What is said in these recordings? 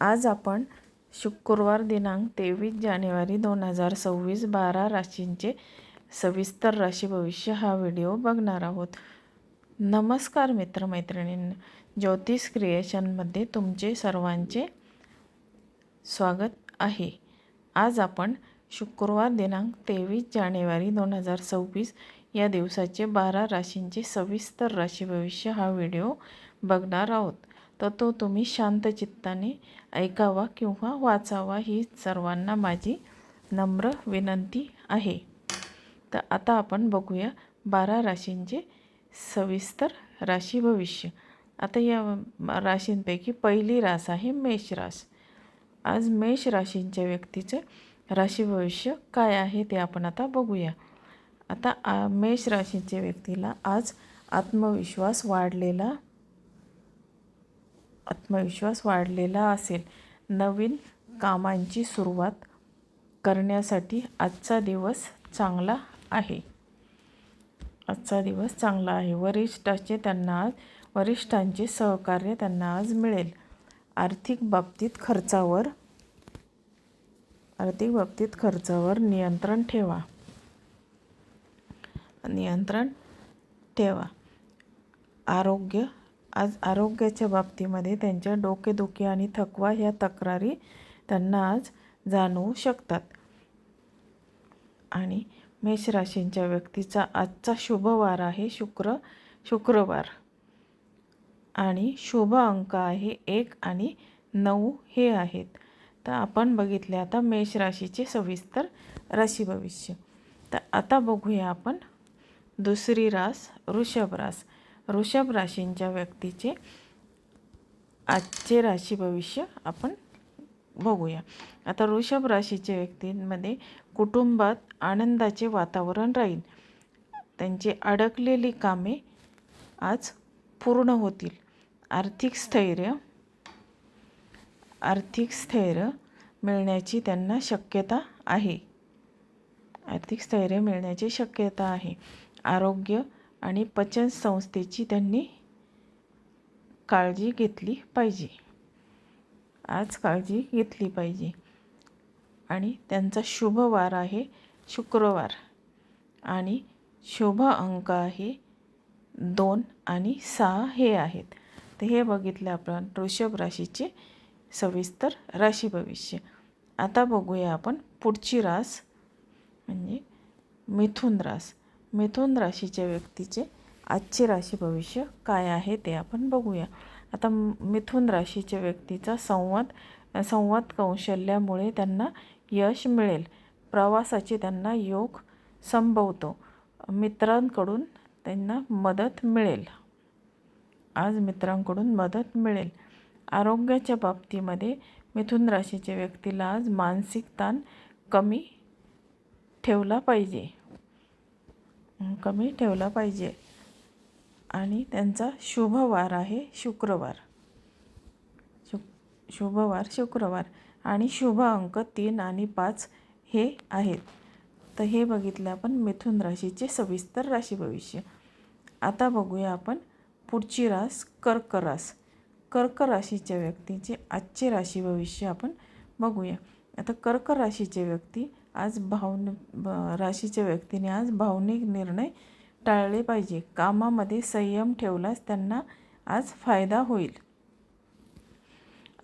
आज आपण शुक्रवार दिनांक 23 जानेवारी 2026 12 राशींचे सविस्तर राशी भविष्य हा व्हिडिओ बघणार आहोत। नमस्कार मित्रमैत्रिणींनो, ज्योतिष क्रिएशनमध्ये तुमचे सर्वांचे स्वागत आहे। आज आपण शुक्रवार दिनांक 23 जानेवारी 2026 या दिवसाचे 12 राशींचे सविस्तर राशी भविष्य हा व्हिडिओ बघणार आहोत। तर तो तुम्ही शांत चित्ताने ऐकावा किंवा वाचावा ही सर्वांना माझी नम्र विनंती आहे। तर आता आपण बघूया 12 राशींचे सविस्तर राशी भविष्य। आता या राशींपैकी पहिली रास आहे मेष रास। आज मेष राशींच्या व्यक्तीचे राशी भविष्य काय आहे ते आपण आता बघूया। आता मेष राशीच्या व्यक्तीला आज आत्मविश्वास वाढलेला असेल। नवीन कामांची सुरुवात करण्यासाठी आजचा दिवस चांगला आहे। वरिष्ठांचे सहकार्य त्यांना आज मिळेल। आर्थिक बाबतीत खर्चावर नियंत्रण ठेवा। आरोग्याच्या बाबतीमध्ये त्यांच्या डोकेदुखी आणि थकवा ह्या तक्रारी त्यांना आज जाणवू शकतात। आणि मेष राशींच्या व्यक्तीचा आजचा शुभ वार आहे शुक्रवार आणि शुभ अंक आहे 1 आणि 9 हे आहेत। तर आपण बघितले आता मेष राशीचे सविस्तर राशी भविष्य। तर आता बघूया आपण दुसरी रास वृषभ रास। वृषभ राशींच्या व्यक्तीचे आजचे राशी भविष्य आपण बघूया। आता वृषभ राशीच्या व्यक्तींमध्ये कुटुंबात आनंदाचे वातावरण राहील। त्यांची अडकलेली कामे आज पूर्ण होतील। आर्थिक स्थैर्य मिळण्याची त्यांना शक्यता आहे। आरोग्य आणि पचन संस्थेची त्यांनी काळजी घेतली पाहिजे। आणि त्यांचा शुभ वार आहे शुक्रवार आणि शुभ अंक आहे 2 आणि 6 हे आहेत। तर हे बघितले आपण वृषभ राशीचे सविस्तर राशी भविष्य। आता बघूया आपण पुढची रास म्हणजे मिथुन रास। मिथुन राशीच्या व्यक्तीचे आजचे राशी भविष्य काय आहे ते आपण बघूया। आता मिथुन राशीच्या व्यक्तीचा संवाद कौशल्यामुळे त्यांना यश मिळेल। प्रवासाचे त्यांना योग संभवतो। मित्रांकडून त्यांना मदत मिळेल। आरोग्याच्या बाबतीमध्ये मिथुन राशीच्या व्यक्तीला आज मानसिक ताण कमी ठेवला पाहिजे। आणि त्यांचा शुभ वार आहे शुक्रवार आणि शुभ अंक 3 आणि 5 हे आहेत। तर हे बघितलं आपण मिथुन राशीचे सविस्तर राशी भविष्य। आता बघूया आपण पुढची रास कर्क रास। कर्क राशीच्या व्यक्तीचे आजचे राशी भविष्य आपण बघूया। आता कर्क राशीचे व्यक्ती राशीच्या व्यक्तीने आज भावनिक निर्णय टाळले पाहिजे। कामामध्ये संयम ठेवल्यास त्यांना आज फायदा होईल।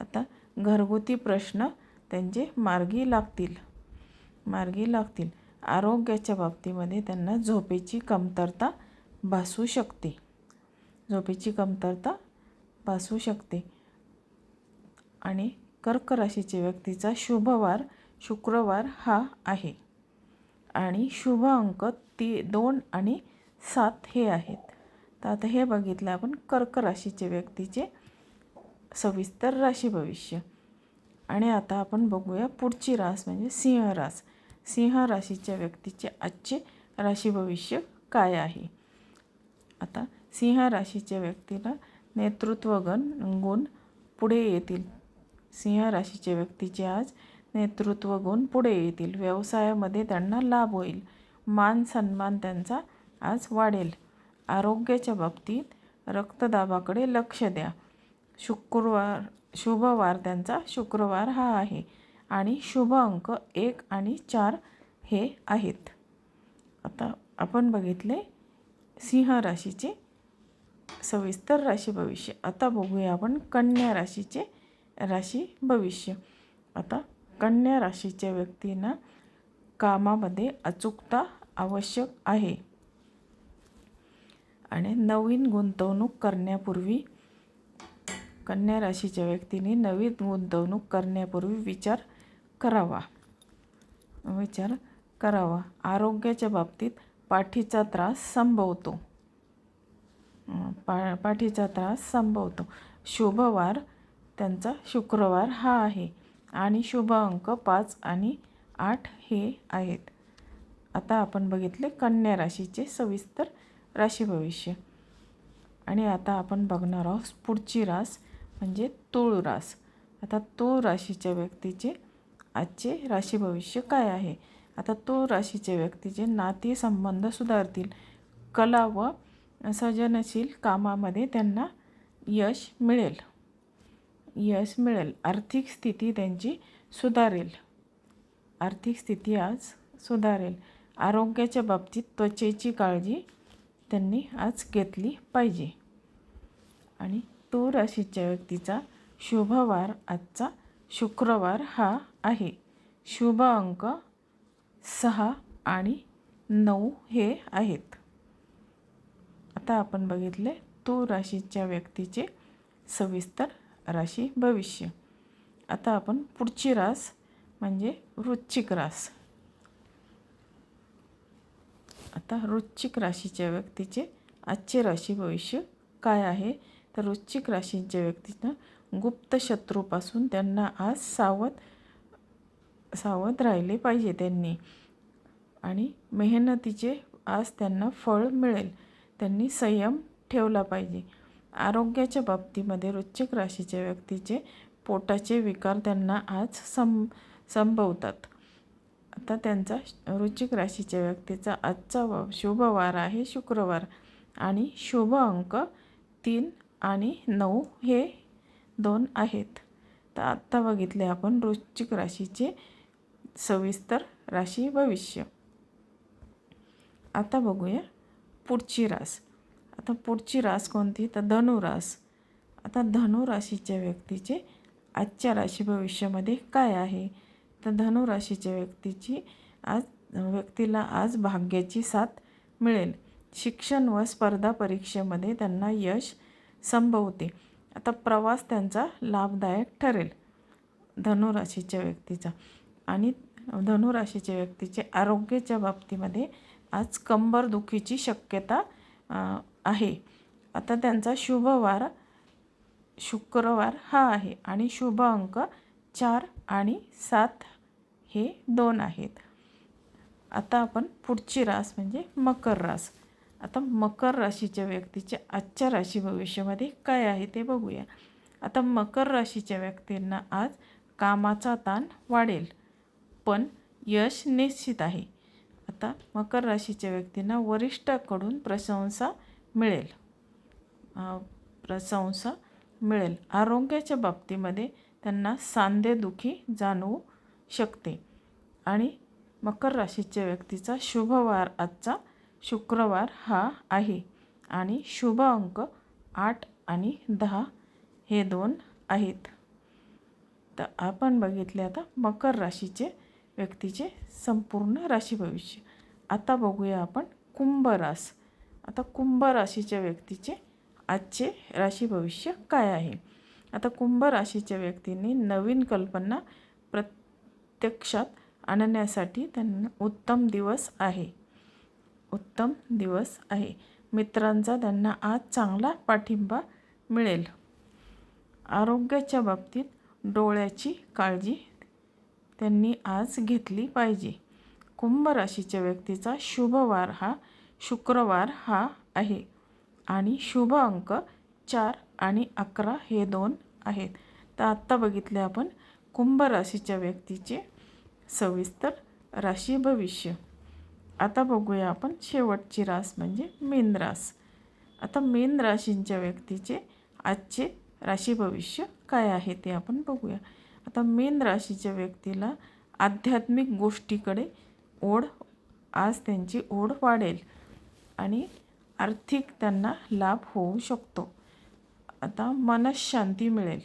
आता घरगुती प्रश्न त्यांचे मार्गी लागतील। आरोग्याच्या बाबतीमध्ये त्यांना झोपेची कमतरता भासू शकते। आणि कर्क राशीच्या व्यक्तीचा शुभ वार शुक्रवार हा आहे आणि शुभ अंक 2 आणि 7 हे आहेत। तर आता हे बघितलं आपण कर्क राशीच्या व्यक्तीचे सविस्तर राशी भविष्य। आणि आता आपण बघूया पुढची रास म्हणजे सिंह रास। सिंह राशीच्या व्यक्तीचे आजचे राशी भविष्य काय आहे। आता सिंह राशीच्या व्यक्तीला नेतृत्व गुण पुढे येतील। सिंह राशीच्या व्यक्तीचे आज नेतृत्व गुण पुढे येतील। व्यवसायामध्ये त्यांना लाभ होईल। मान सन्मान त्यांचा आज वाढेल। आरोग्याच्या बाबतीत रक्तदाबाकडे लक्ष द्या। शुभ वार त्यांचा शुक्रवार हा आहे आणि शुभ अंक 1 आणि 4 हे आहेत. आता आपण बघितले सिंह राशीचे सविस्तर राशी भविष्य. आता बघूया आपण कन्या राशीचे राशी भविष्य. आता कन्या राशीच्या व्यक्तींना कामामध्ये अचूकता आवश्यक आहे आणि नवीन गुंतवणूक करण्यापूर्वी कन्या राशीच्या व्यक्तीने नवीन गुंतवणूक करण्यापूर्वी विचार करावा. आरोग्याच्या बाबतीत पाठीचा त्रास संभवतो. शुभवार त्यांचा शुक्रवार हा आहे आणि शुभ अंक 5 आणि 8 हे आहेत. आता आपण बघितले कन्या राशीचे सविस्तर राशी भविष्य आणि आता आपण बघणार आहोत पुढची रास म्हणजे तूळ रास. आता तूळ राशीच्या व्यक्तीचे आजचे राशी भविष्य काय आहे. आता तूळ राशीच्या व्यक्तीचे नाती संबंध सुधारतील. कला व सर्जनशील कामामध्ये त्यांना यश मिळेल. आर्थिक स्थिती त्यांची सुधारेल. आरोग्याच्या बाबतीत त्वचेची काळजी त्यांनी आज घेतली पाहिजे. आणि तूळ राशीच्या व्यक्तीचा शुभवार आजचा शुक्रवार हा आहे. शुभ अंक 6 आणि 9 हे आहेत. आता आपण बघितले तूळ राशीच्या व्यक्तीचे सविस्तर राशी भविष्य. आता आपण पुढची रास म्हणजे वृश्चिक रास. आता वृश्चिक राशीच्या व्यक्तीचे आजचे राशी भविष्य काय आहे. तर वृश्चिक राशीच्या व्यक्तीनं गुप्त शत्रूपासून त्यांना आज सावध राहिले पाहिजे त्यांनी आणि मेहनतीचे आज त्यांना फळ मिळेल. त्यांनी संयम ठेवला पाहिजे. आरोग्याच्या बाबतीमध्ये वृश्चिक राशीच्या व्यक्तीचे पोटाचे विकार त्यांना आज संभवतात. आता त्यांचा वृश्चिक राशीच्या व्यक्तीचा आजचा शुभवार आहे शुक्रवार आणि शुभ अंक 3 आणि 9 हे 2 आहेत. तर आत्ता बघितले आपण वृश्चिक राशीचे सविस्तर राशी भविष्य. आता बघूया पुढची रास. आता पुढची रास कोणती तर धनुरास. आता धनुराशीच्या व्यक्तीचे आजच्या राशी भविष्यामध्ये काय आहे. तर धनुराशीच्या व्यक्तीला आज भाग्याची साथ मिळेल. शिक्षण व स्पर्धा परीक्षेमध्ये त्यांना यश संभवते. आता प्रवास त्यांचा लाभदायक ठरेल धनुराशीच्या व्यक्तीचा. आणि धनुराशीच्या व्यक्तीचे आरोग्याच्या बाबतीमध्ये आज कंबरदुखीची शक्यता आहे. आता त्यांचा शुभवार शुक्रवार हा आहे आणि शुभ अंक 4 आणि 7 हे 2 आहेत. आता आपण पुढची रास म्हणजे मकर रास. आता मकर राशीच्या व्यक्तीच्या आजच्या राशी भविष्यामध्ये काय आहे ते बघूया. आता मकर राशीच्या व्यक्तींना आज कामाचा ताण वाढेल पण यश निश्चित आहे. आता मकर राशीच्या व्यक्तींना वरिष्ठाकडून प्रशंसा मिळेल. आरोग्याच्या बाबतीमध्ये त्यांना सांधेदुखी जाणवू शकते. आणि मकर राशीच्या व्यक्तीचा शुभवार आजचा शुक्रवार हा आहे आणि शुभ अंक 8 आणि 10 हे 2 आहेत. तर आपण बघितले आता मकर राशीचे व्यक्तीचे संपूर्ण राशी भविष्य. आता बघूया आपण कुंभ रास. आता कुंभ राशीच्या व्यक्तीचे आजचे राशी भविष्य काय आहे. आता कुंभ राशीच्या व्यक्तींनी नवीन कल्पना प्रत्यक्षात आणण्यासाठी त्यांना उत्तम दिवस आहे. मित्रांचा त्यांना आज चांगला पाठिंबा मिळेल. आरोग्याच्या बाबतीत डोळ्याची काळजी त्यांनी आज घेतली पाहिजे. कुंभ राशीच्या व्यक्तीचा शुभवार हा शुक्रवार हा आहे आणि शुभ अंक 4 आणि 11 हे 2 आहेत. तर आत्ता बघितले आपण कुंभ राशीच्या व्यक्तीचे सविस्तर राशी भविष्य. आता बघूया आपण शेवटची रास म्हणजे मीन रास. आता मीन राशींच्या व्यक्तीचे आजचे राशी भविष्य काय आहे ते आपण बघूया. आता मीन राशीच्या व्यक्तीला आध्यात्मिक गोष्टीकडे आज त्यांची ओढ वाढेल आणि आर्थिक त्यांना लाभ होऊ शकतो. आता मनःशांती मिळेल.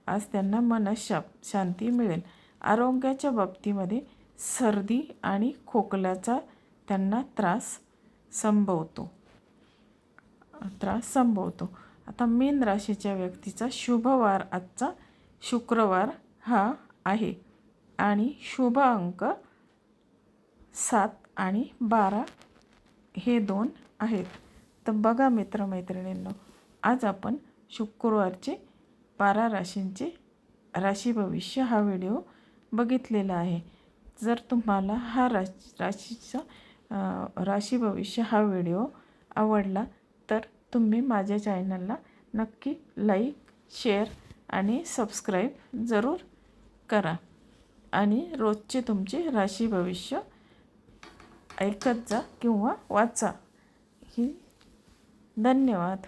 आज त्यांना मनःशांती मिळेल. आरोग्याच्या बाबतीमध्ये सर्दी आणि खोकल्याचा त्यांना त्रास संभवतो. आता मीन राशीच्या व्यक्तीचा शुभवार आजचा शुक्रवार हा आहे आणि शुभ अंक 7 आणि 12 हे 2 आहेत. तर बघा मित्रमैत्रिणींनो, आज आपण शुक्रवारचे 12 राशींचे राशी भविष्य हा व्हिडिओ बघितलेला आहे. जर तुम्हाला हा राशी भविष्य हा व्हिडिओ आवडला तर तुम्ही माझ्या चॅनलला नक्की लाईक, शेअर आणि सबस्क्राईब जरूर करा आणि रोजचे तुमचे राशी भविष्य ऐकत जा किंवा वाचा. धन्यवाद.